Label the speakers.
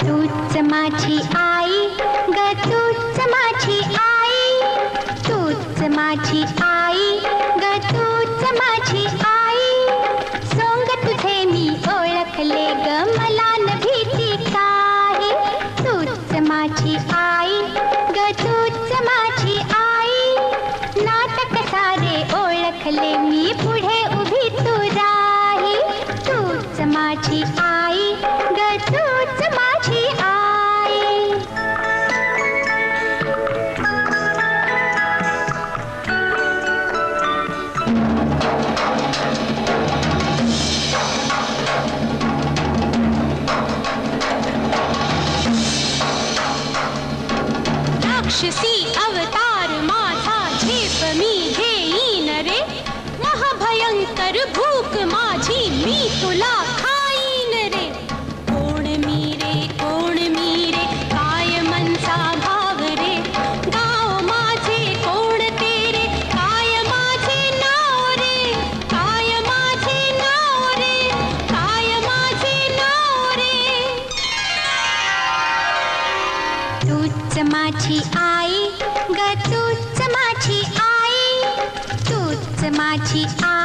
Speaker 1: तूच माझी आई ग, तूच माझी आई, तूच माझी आई ग, तूच माझी आई. सोंग तुझे मी ओळखले ग, मला न भीती काही. तूच माझी आई ग, तूच माझी आई. नाटक सारे ओळखले मी, पुढे उभी तू राही. तूच माझी आई ग, तूच माझी आई. राक्षसी अवतार माझा, झेप मी घेईन रे. महाभयंकर भूक माझी, मी तुला खाईन रे. कोण मी रे, कोण मी रे, काय मनसा भाव रे. गाव माझे कोणते रे, काय माझे नाव रे. काय माझे नाव रे, काय माझे नाव रे. तूच माझी आई ग, तूच माझी आई, तूच माझी आई.